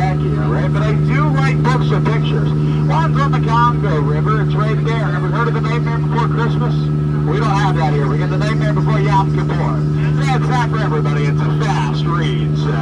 back here, right? But I do like books of pictures. One's on the Congo River. It's right there. Have you heard of The Nightmare Before Christmas? We don't have that here. We get The Nightmare Before Yom Kippur. Yeah, it's not for everybody. It's a fast read. So,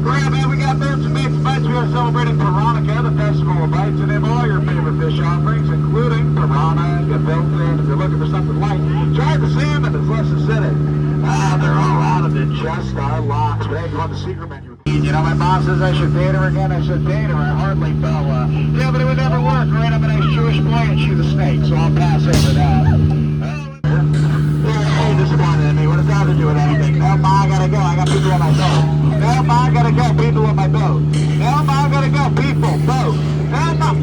right, man, we got birds and baits and bites. We are celebrating Piranha, the Festival of Bites, and have all your favorite fish offerings, including piranha, gefilte. If you're looking for something light, try the salmon. It's less acidic. They're all out of it. Just our locks. But hey, if you want the secret menu. You know, my mom says I should date her again. I should date her. I hardly fell. Yeah, but it would never work, right? I'm a nice Jewish boy and she's a snake, so I'll pass over that. Hey, disappointed in me. What does that have to do with anything? No, Ma, I gotta go. I got people on my boat. No, Ma, I gotta go. People on my boat. No, Ma, I gotta go. People, boat. No, Ma.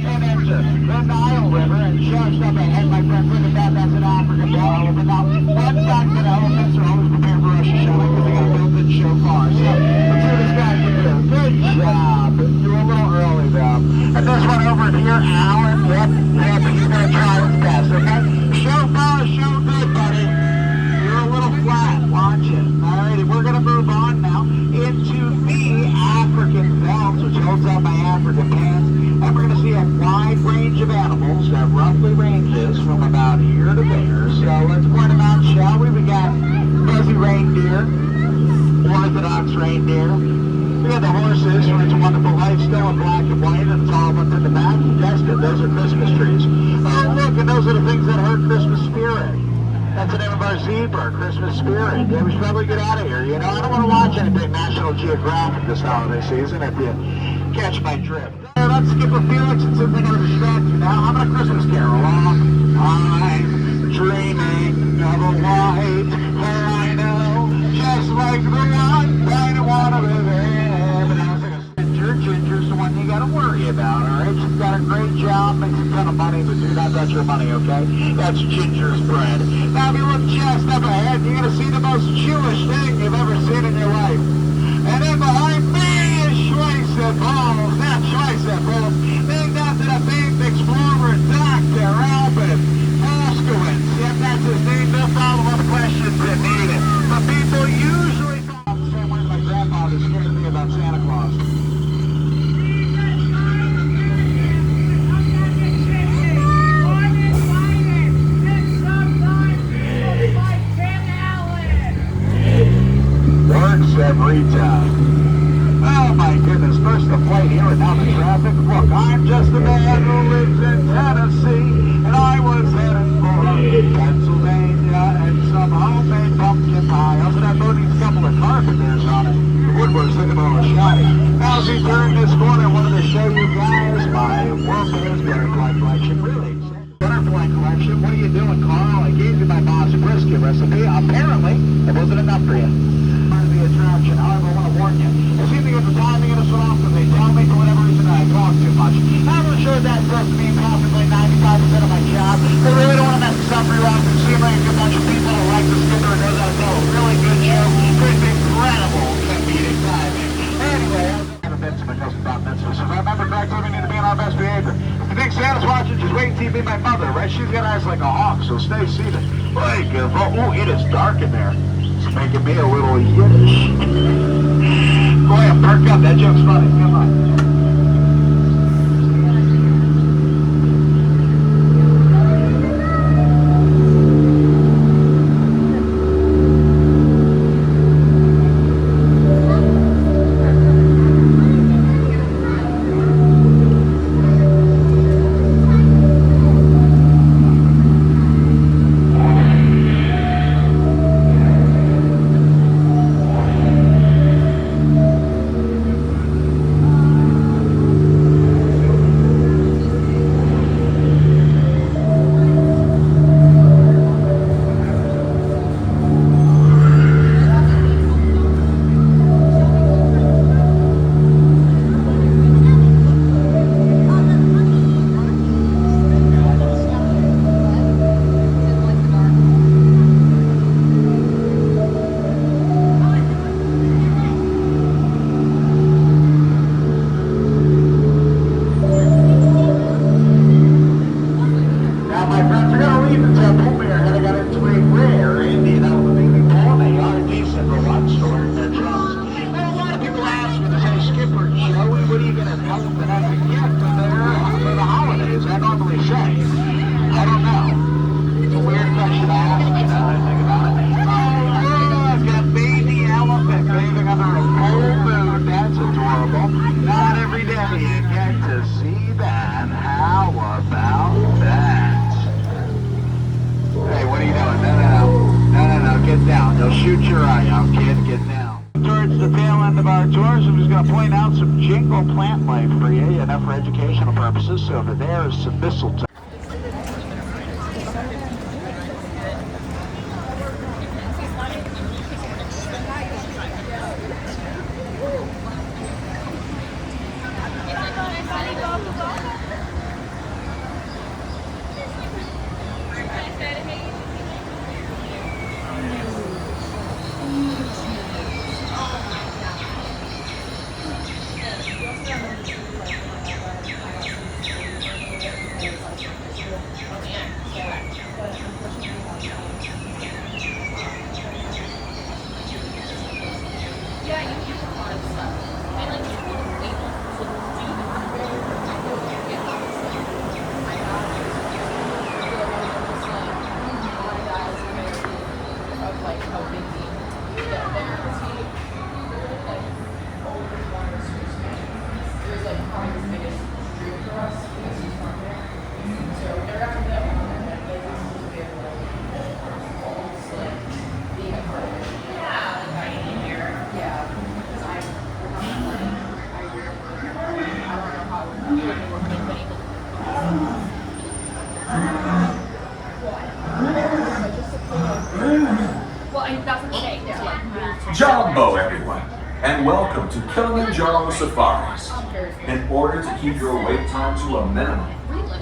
And enter the Nile River and just up ahead, my friends. Look at that. That's an African ball. But now, one fact that elephants are always prepared for Rosh Hashanah because they got a built-in shofar. So, let's see what this guy can do. Good job. You're a little early, though. And this one over here, Alan. Yep, he's gonna try his best, okay? Shofar, show good, buddy. You're a little flat. Watch it. Alrighty, we're gonna move on now into the African belts, which holds out my African pants. And we're gonna see a wide range of animals that roughly ranges from about here to there. So let's point them out, shall we? We got fuzzy reindeer, Orthodox reindeer. We got the horses from It's a Wonderful Life, still in black and white, and it's all ones in the back. You guessed it, those are Christmas trees. Oh, look, and those are the things that hurt Christmas spirit. That's the name of our zebra, Christmas spirit. Yeah, we should probably get out of here. You know, I don't want to watch anything National Geographic this holiday season, if you catch my drift. Let's skip a Felix and see if they're going to distract you now. How about a Christmas carol? I'm dreaming of a white rhino, just like the one I don't want to live in. But I was like a Ginger. Ginger's the one you got to worry about, all right? She's got a great job, makes a ton of money, but do not touch your money, okay? That's Ginger's bread. Now, if you look just up ahead, you're going to see the most Jewish thing you've ever seen in your life. And then behind me is Schweitzer Balls, not Schweitzer Balls, named after the famed explorer Dr. Albert Moskowitz. Yep, that's his name. No follow-up questions if needed. But people usually talk the same way my grandfather scared me about Santa Claus. Works every time. Oh my goodness, first the flight here and now the traffic. Look, I'm just a man who lives in Tennessee, and I was headed for Pennsylvania and some homemade pumpkin pie. Also, that boat needs a couple of carpenters on it. The woodwork's looking a little shoddy. Now, as we turn this corner, I wanted to show you guys my world-famous butterfly collection. Really? Butterfly collection? What are you doing, Carl? I gave you my mom's brisket recipe. Apparently, it wasn't enough for you. Attraction. However, I want to warn you. I seem to get the timing of this one off, because they tell me for whatever reason that I talk too much. I'm not sure that's supposed to be possibly 95% of my job. They really don't want to mess this up for you out. It seems like a good bunch of people who like the skipper and knows how to tell a really good show. Pretty incredible comedic timing. Anyway, I have a mitzvah, it doesn't about mitzvah. So if I remember correctly, we need to be on our best behavior. If you think Santa's watching, just wait until you meet my mother, right? She's got eyes like a hawk, so stay seated. Like, oh, it is dark in there. Making me a little Yiddish. Go ahead, perk up. That joke's funny. Come on. tours, I'm just going to point out some jingle plant life for you, enough for educational purposes. So over there is some mistletoe. Jumbo, everyone, and welcome to Kilimanjaro Safaris. In order to keep your wait time to a minimum,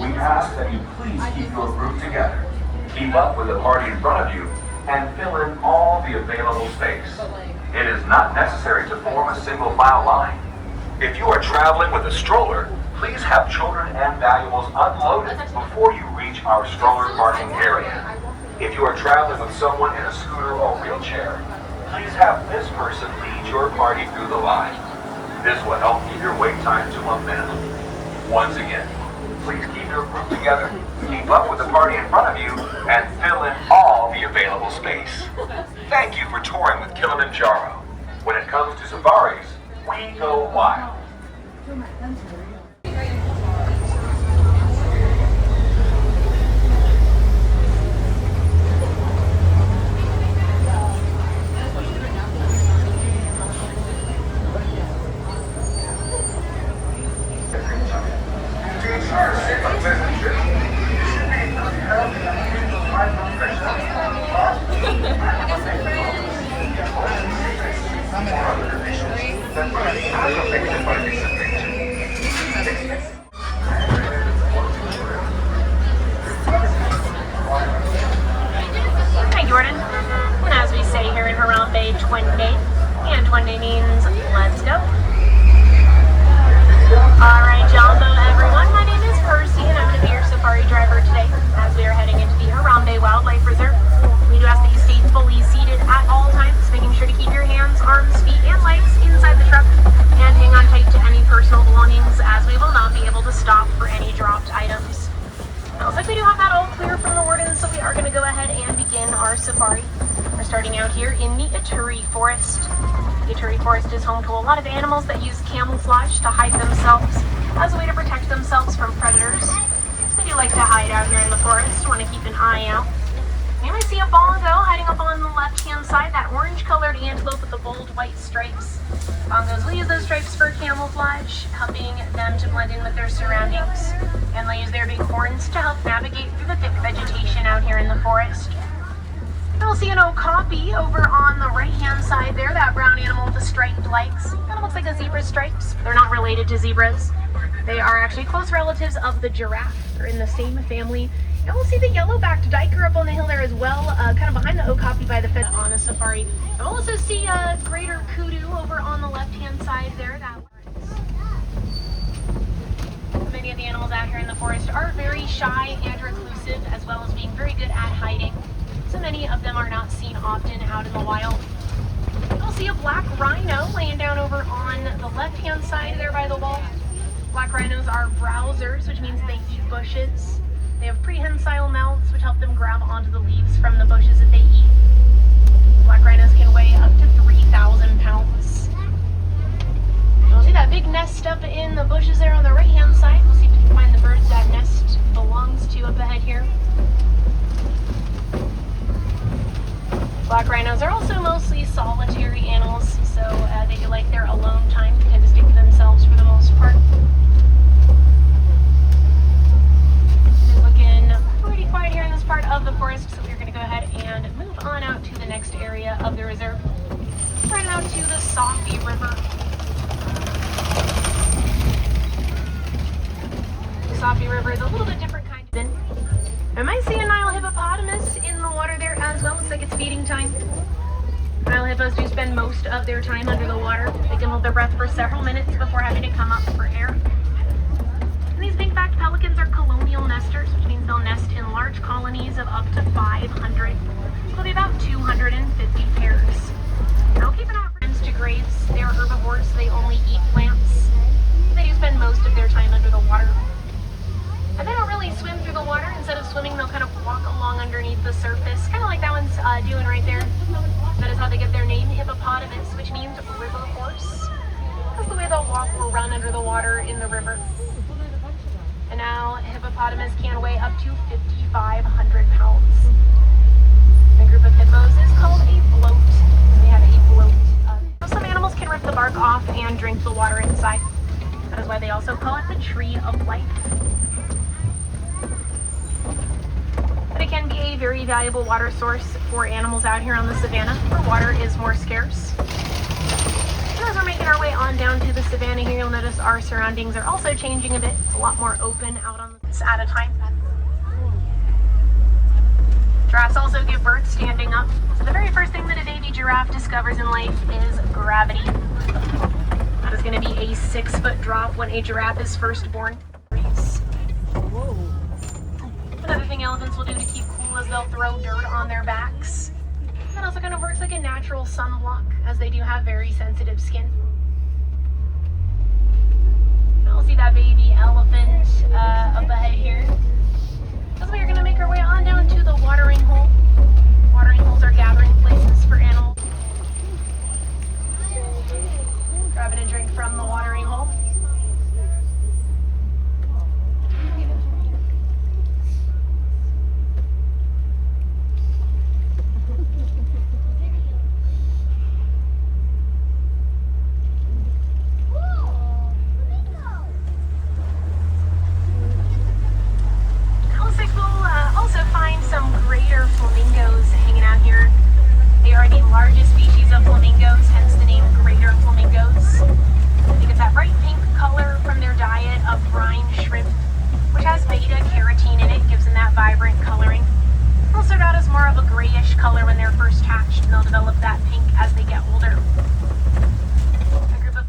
we ask that you please keep your group together, keep up with the party in front of you, and fill in all the available space. It is not necessary to form a single file line. If you are traveling with a stroller, please have children and valuables unloaded before you reach our stroller parking area. If you are traveling with someone in a scooter or wheelchair, please have this person lead your party through the line. This will help keep your wait time to a minimum. Once again, please keep your group together, keep up with the party in front of you, and fill in all the available space. Thank you for touring with Kilimanjaro. When it comes to safaris, we go wild. Hi Jordan, and as we say here in Harambe, Twende, and Twende means let's go. Alright Jumbo everyone, my name is Percy and I'm going to be your safari driver today as we are heading into the Harambe Wildlife Reserve. We do ask that you stay fully seated at all times, making sure to keep your hands, arms, feet, and legs inside the truck and hang on tight to any personal belongings as we will not be able to stop for any dropped items. It looks like we do have that all clear from the warden, so we are going to go ahead and begin our safari. We're starting out here in the Ituri Forest. The Ituri Forest is home to a lot of animals that use camouflage to hide themselves as a way to protect themselves from predators. So they do like to hide out here in the forest, want to keep an eye out. You might see a bongo hiding up on the left-hand side, that orange-colored antelope with the bold white stripes. Bongos will use those stripes for camouflage, helping them to blend in with their surroundings. And they'll use their big horns to help navigate through the thick vegetation out here in the forest. You'll see an okapi over on the right-hand side there, that brown animal with the striped legs. Kind of looks like a zebra stripes. They're not related to zebras. They are actually close relatives of the giraffe. They're in the same family. And we'll see the yellow-backed diker up on the hill there as well, kind of behind the okapi by the fence on a safari. And we'll also see a greater kudu over on the left-hand side there. Many of the animals out here in the forest are very shy and reclusive, as well as being very good at hiding. So many of them are not seen often out in the wild. You'll see a black rhino laying down over on the left-hand side there by the wall. Black rhinos are browsers, which means they eat bushes. They have prehensile mouths, which help them grab onto the leaves from the bushes that they eat. Black rhinos can weigh up to 3,000 pounds. You'll see that big nest up in the bushes there on the right-hand side. We'll see if we can find the birds that nest belongs to up ahead here. Black rhinos are also mostly solitary animals, so they like their alone time to kind of stick to themselves for the most part. It is looking pretty quiet here in this part of the forest, so we're going to go ahead and move on out to the next area of the reserve. Right out to the Sarasota River. The Sarasota River is a little bit different kind of. I might see a Nile hippopotamus in the water there as well. Looks like it's feeding time. Nile hippos do spend most of their time under the water. They can hold their breath for several minutes before having to come up for air. And these pink-backed pelicans are colonial nesters, which means they'll nest in large colonies of up to 500. There'll be about 250 pairs. Now keep an eye for to graves. They are herbivores, so they only eat plants. They do spend most of their time under the water. And they don't really swim through the water. Instead of swimming, they'll kind of walk along underneath the surface, kind of like that one's doing right there. That is how they get their name, hippopotamus, which means river horse. That's the way they'll walk or run under the water in the river. And now, hippopotamus can weigh up to 5,500 pounds. The group of hippos is called a float. They have a float. Some animals can rip the bark off and drink the water inside. That is why they also call it the tree of life. But it can be a very valuable water source for animals out here on the savannah, where water is more scarce. And as we're making our way on down to the savannah here, you'll notice our surroundings are also changing a bit. It's a lot more open out on this at a time. Giraffes also give birth standing up. So the very first thing that a baby giraffe discovers in life is gravity. That is going to be a 6-foot drop when a giraffe is first born. Another thing elephants will do to keep cool is they'll throw dirt on their backs. That also kind of works like a natural sunblock, as they do have very sensitive skin. Now we'll see that baby elephant up ahead here. That's why we're going to make our way on down to the watering hole. Watering holes are gathering places for animals. Grabbing a drink from the watering hole. Some greater flamingos hanging out here. They are the largest species of flamingos, hence the name greater flamingos. I think it's that bright pink color from their diet of brine shrimp, which has beta carotene in it, gives them that vibrant coloring. They'll start out as more of a grayish color when they're first hatched, and they'll develop that pink as they get older. A group of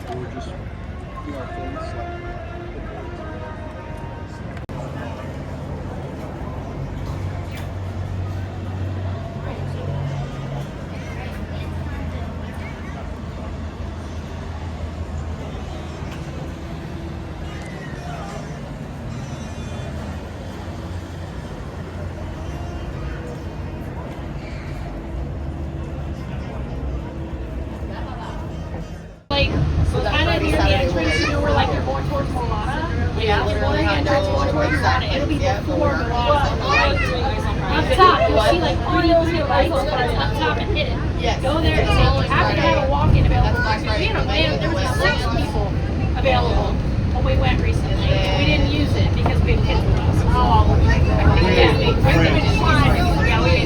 gorgeous. You know, things like like kind of near the entrance, you know, where like you're going towards Milana. Yeah, literally. Entrance going towards Milana. It'll be before Milana on the right. Up top, you'll see like pretty clear lights, but it's up top and hidden. Yes. Go there and say you happen to have a walk-in available. There was 6 people available when we went recently. We didn't use it because we had kids with us. Oh, yeah, we just fine. Yeah, we